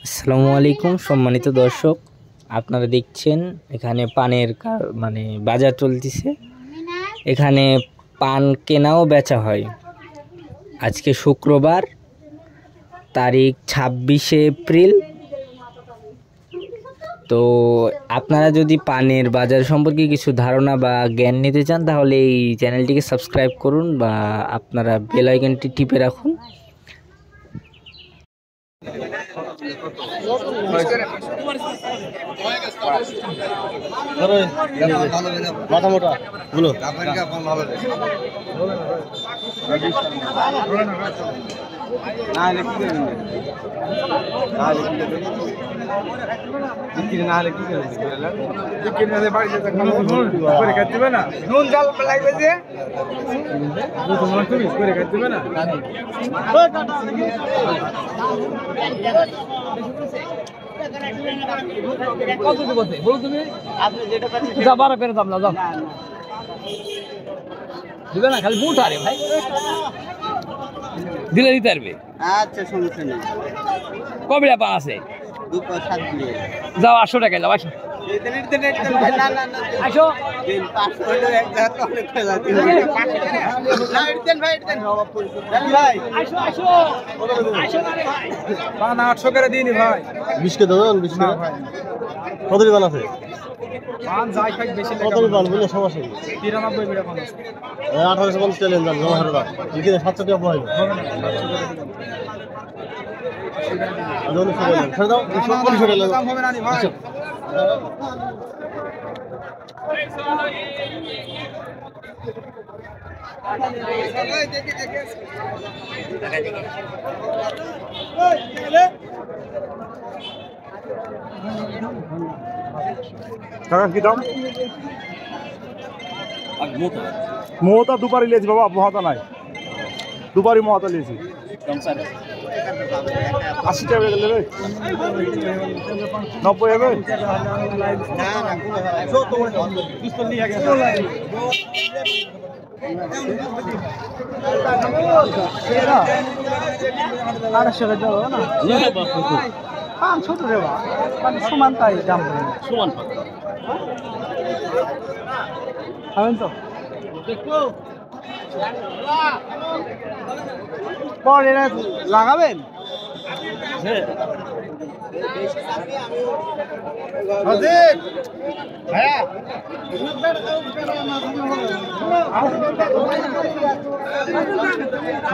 আসসালামু আলাইকুম সম্মানিত দর্শক, আপনারা দেখছেন এখানে পানের বাজার চলতেছে। এখানে পান কেনাও বেচা হয়। আজকে শুক্রবার, তারিখ 26শে এপ্রিল। তো আপনারা যদি পানের বাজার সম্পর্কে কিছু ধারণা বা জ্ঞান নিতে চান তাহলে এই চ্যানেলটিকে সাবস্ক্রাইব করুন বা আপনারা বেল আইকনটি টিপে রাখুন। মাথা মোটা গুলো কত দিব বলো তুমি? আপনি যেটা পাচ্ছেন যা 12 পেরে দাম না যাও দিবে না, খালি বুট আরে ভাই দিলে দিতে পারবে। আচ্ছা সমস্যা নেই। কবে পা আছে 2.7 দিয়ে যাও 800 টাকা যাও 800 আসো পান 800 করে দিইনি ভাই। 20 কে দাও, 20 না ভাই। কত পান আছে? পান যাই খাই বেশি লাগে। কত পান বলে সমস্যা কি? 93 বিড়া পান আছে। 1850 টাকা লেন জমা হারবা। এখানে 700 টাকা পাই। আদৌন সবাই ছেড়ে দাও। 150 টাকা দাম হবে না নি ভাই। কি দাম? মোহতা দুপারি লিয়েছি বাবা, মোহতা নাই। দুপারি মোহতা লিয়েছি। 80 টাকা নেবে? 90 হবে? ছোট রে সমান তাই দাম সমান খাবেন তো পরে লাগাবেন।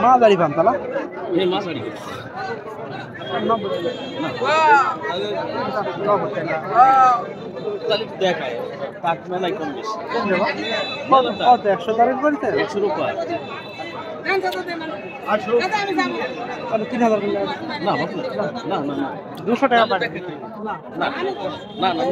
মাঝারি পান তালা দেখায় 100 তারিখ বলতে 100 রুপা 3000 না না না 200 টাকা পাঠাবে না না না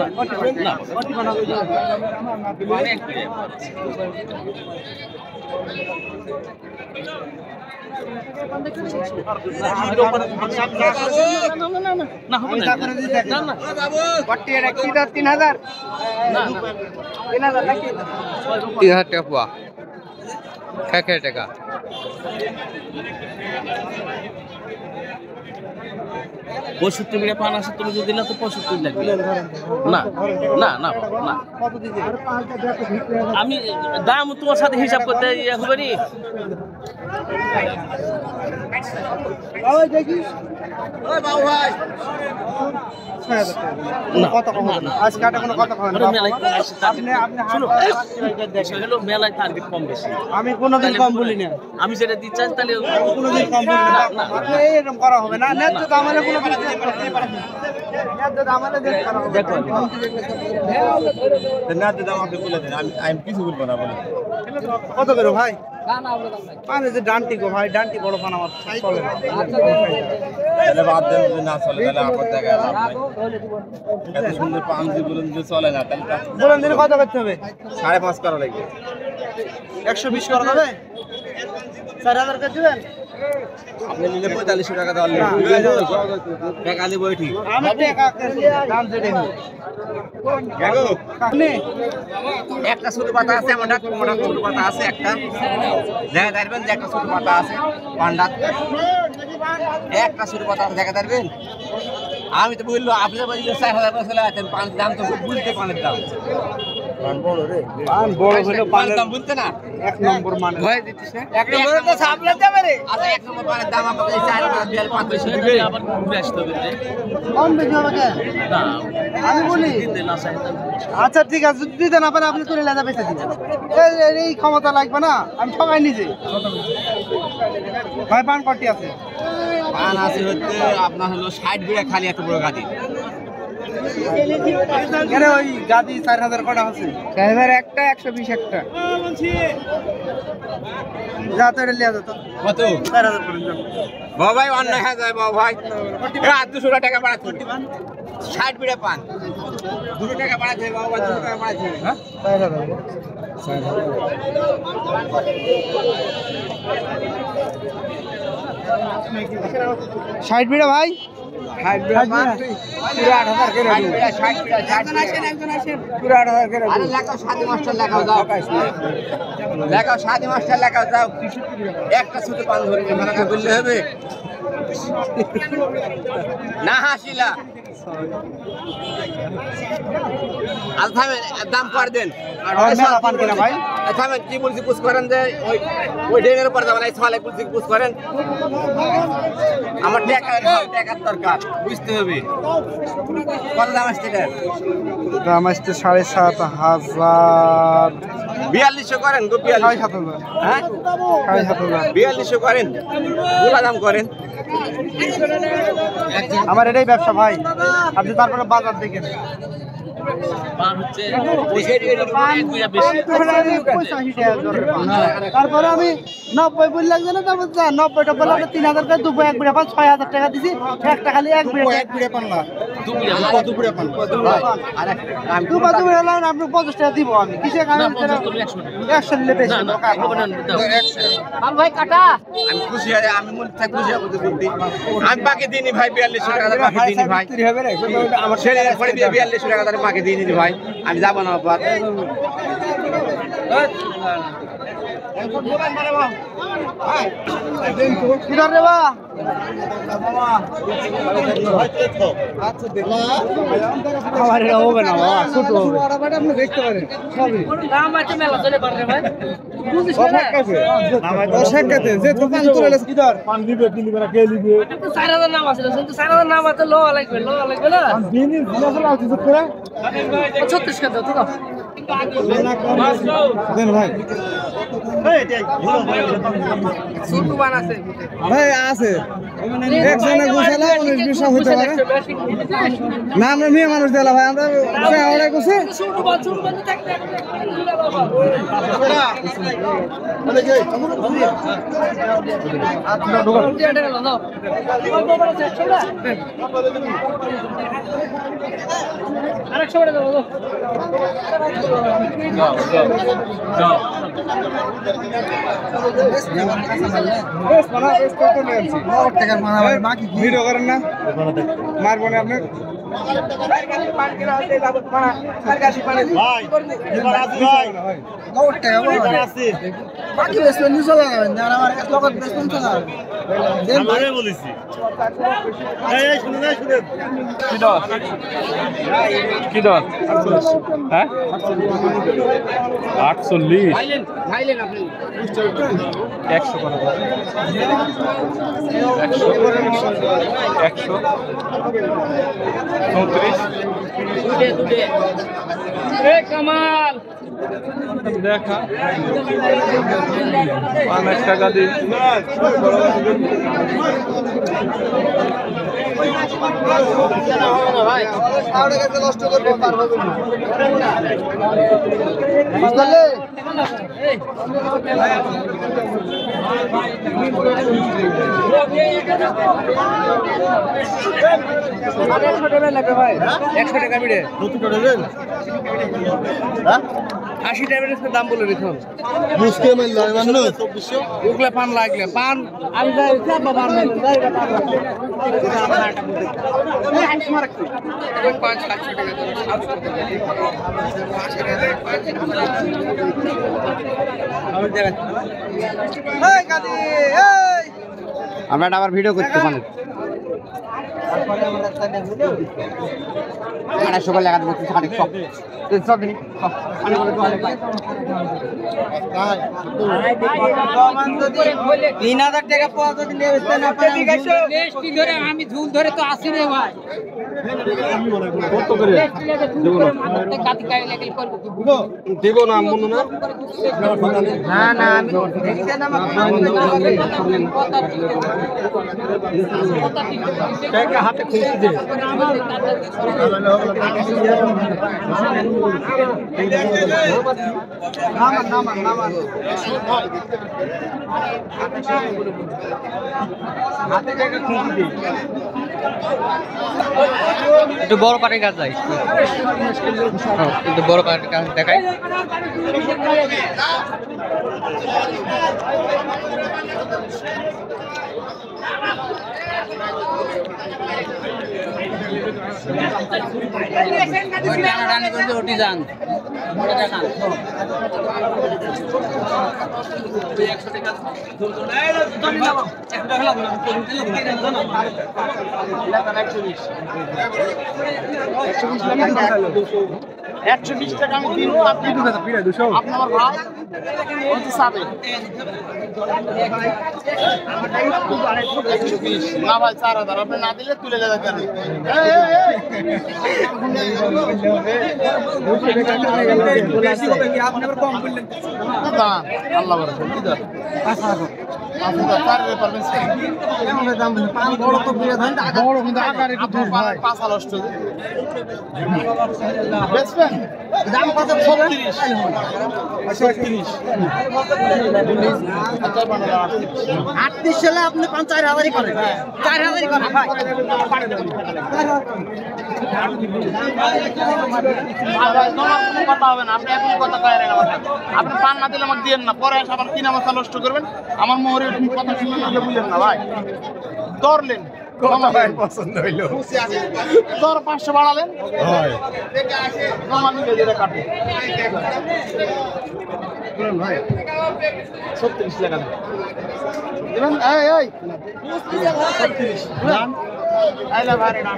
টাকা 65 মিনিট পান আছে, তুমি যদি দিলে তো 65 লাগবে। না না না না আমি দাম তোমার সাথে হিসাব করতে হবে নি। আমি কোনোদিন কম বলি না। আমি যেটা দিতে চাই তাহলে কোনোদিন কম বলি না। এরকম করা হবে না। ন্যায্য দাম হলে কোনো ন্যায্য দাম হলে দেখো ন্যায্য দাম আপনি বলে দেন, আমি কিছু বলবো না। বলে কত করে ভাই? পানে যে ডান্টি গো ভাই, ডান্টি বড় পান আমার চলে না। তাহলে বাদ দেন, যদি না চলে তাহলে আপদ দেখা লাভ নাই। এত সুন্দর পান যদি বলেন যে চলে না তাহলে বলেন দিন কত করতে হবে? 5.5 করা লাগবে। 120 করা যাবে? 4000 করে দিবেন। আপনি নিলে 4500 টাকা দাও। টাকা দিব ঠিক। আমি টাকা দাম দেই দেব। কেগো আপনি একটা ছোট পাতা আছে, আমার মোটা ছোট পাতা আছে একটা। দেখা যাবেন যে একটা ছোট পাতা আছে পান্ডা, একটা ছোট পাতা আছে দেখা যাবেন। আমি তো বললো আপনি বললো 4000 করে চলে আসেন পানের দাম তো বুঝতে পানের দাম পান বড় হলো পানের দাম বুঝতে না এক নম্বর মানে ভয় দিতিস না এক নম্বরে তো সামনে যাবে রে আচ্ছা এক নম্বর পানের দাম আপনাকে 4000 দিয়ে 5 পয়সা দিবে আবার ঘুরে আসতে হবে রে কম বেশি হবে কেন না আমি বলি দিতে না চাইতাম আচ্ছা ঠিক আছে যদি দিতে না পারে আপনি তুলে লেজা বেঁচে দিন এই ক্ষমতা লাগবে না আমি ঠকাই নিজে ভাই পান কটি আছে পান আছে হচ্ছে আপনার হলো 60 বিঘা খালি এত বড় গাদি কেন ওই গাদি 4000 কটা আছে 4000 একটা 120 একটা যা তো এটা লিয়া যেত কত 4000 করে যাও বাবা ভাই অন্য হয়ে যায় বাবা ভাই এ 200 টাকা বাড়াতে 60 বিঘা পান 200 টাকা বাড়াতে বাবা ভাই 200 টাকা বাড়াতে হ্যাঁ 60 বিড়া ভাই 60 বিড়া পান পুরো 8000 করে দিও 60 বিঘা পুরো 8000 করে আরে লেখাও সাদি মাস্টার লেখাও যাও লেখাও সাদি মাস্টার লেখাও যাও একটা ছোট পান ধরে মানে বললে হবে না হাসিলা আল থামেন দাম কর দেন আর পান কিনা ভাই থামেন কি বলছি পুষ করেন যে ওই ডেনের উপর যাবেন এই ছলে বলছি পুষ করেন আমার টাকার দরকার বুঝতে হবে কত দাম আসছে এটার দাম আসছে 7500 4200 করেন গো 7500 হ্যাঁ 7500 4200 করেন গোলা দাম করেন আমার এটাই ব্যবসা ভাই আপনি তারপরে বাজার দেখেন তারপরে আমি 90 বল লাগছে না তারপর 90টা বলে 3000 টাকা দুপুরে এক বিড়া পান 6000 টাকা দিছি একটা খালি এক বিড়া পান না দুপুরে পান দুপুরে লাইন আপনি 50 টাকা দিব আমি কিসে আমি 100 নিলে বেশি ভাই কাটা আমি খুশি আছি আমি মন থেকে খুশি হব বলতে আমি বাকি দিইনি ভাই 4200 টাকা বাকি দিইনি ভাই আমার ছেলে পড়ে 4200 টাকা তার বাকি দিইনি ভাই আমি যাব না বাবা কি ধরে বা আমার এটা হবে না বাবা ছোট হবে আপনি দেখতে পারেন দাম আছে মেলা চলে পারে ভাই বুঝিস না শেখাতে যে দোকান তুলে কি দর পান দিবে কি দিবে না কে দিবে 4000 নাম আছে কিন্তু 4000 নাম আছে লো লাগবে না দিনই ফলাফল আছে তো করে 36 টাকা দাও তো দেন ভাই ভাই আছে একজনে গুছালা 19-20 হইতে পারে না আমরা মেয়ে মানুষ দিলা ভাই আমরা ওরাই কইছে আরেকশো টাকা দাও ভিডিও করেন না মারবো না আপনি কি দর হ্যাঁ 48 100 করে 100 34 কামাল দেখা 5 টাকা দিই ভাই নষ্ট করবো পারবো বুঝলে ভাই 100 টাকা বিড়ে 80 টাকা দাম বলে রেখুন মুসকে মেল নয় মান্য 2400 ওগুলা পান লাগলে পান আমি যাই যাব পান যাই পান ওই 5-700 টাকা দাম 700 টাকা আমি দেখাচ্ছি এই গাদি এই আমরা আবার ভিডিও করতে পারি আড়াইশো করে লাগা দেবো 3,000 টাকা পাওয়া যদি নেবে আমি ঝুল ধরে তো আসি রে ভাই কত করে দিব না মনে না না না আমি দেখতে না টাকা হাতে খুঁজে দে একটু বড় পাটের গাছ যাই একটু বড় পাটের গাছ দেখাই রুটি যান টাকা আমি দিন আপনি আপনার ভাই কত চাবে না ভাই 4,000 আপনি না দিলে তুলে যাবে কেন আল্লাহ বড় তো বড় কিন্তু আকার একটু দূর ভাই পাঁচা নষ্ট দাম কত 36 সালে আপনি 4,000 করেন 4,000 করেন ভাই কথা হবে না আপনি এখন কথা কয়েন আপনি পান না দিলে আমাকে দিয়েন না পরে এসে আবার 3 মাস নষ্ট করবেন আমার মোহরে কথা শুনলেন না বুঝলেন না ভাই ধরলেন পছন্দ হইলো তোর 500 বাড়ালেন হয় আমার নিয়ে যেটা কাটে ভাই 36 টাকা দেবেন এই এই 36 জান আইলা ভাই না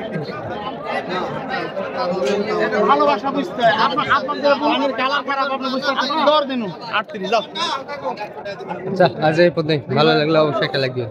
ভালোবাসা বুঝতে হয় আপনাদের বোনের কালার খারাপ আপনি বুঝতে পারছেন দর দিন 38 যাও আচ্ছা আজ এই পর্যন্ত ভালো লাগলে অবশ্যই একটা লাগবে।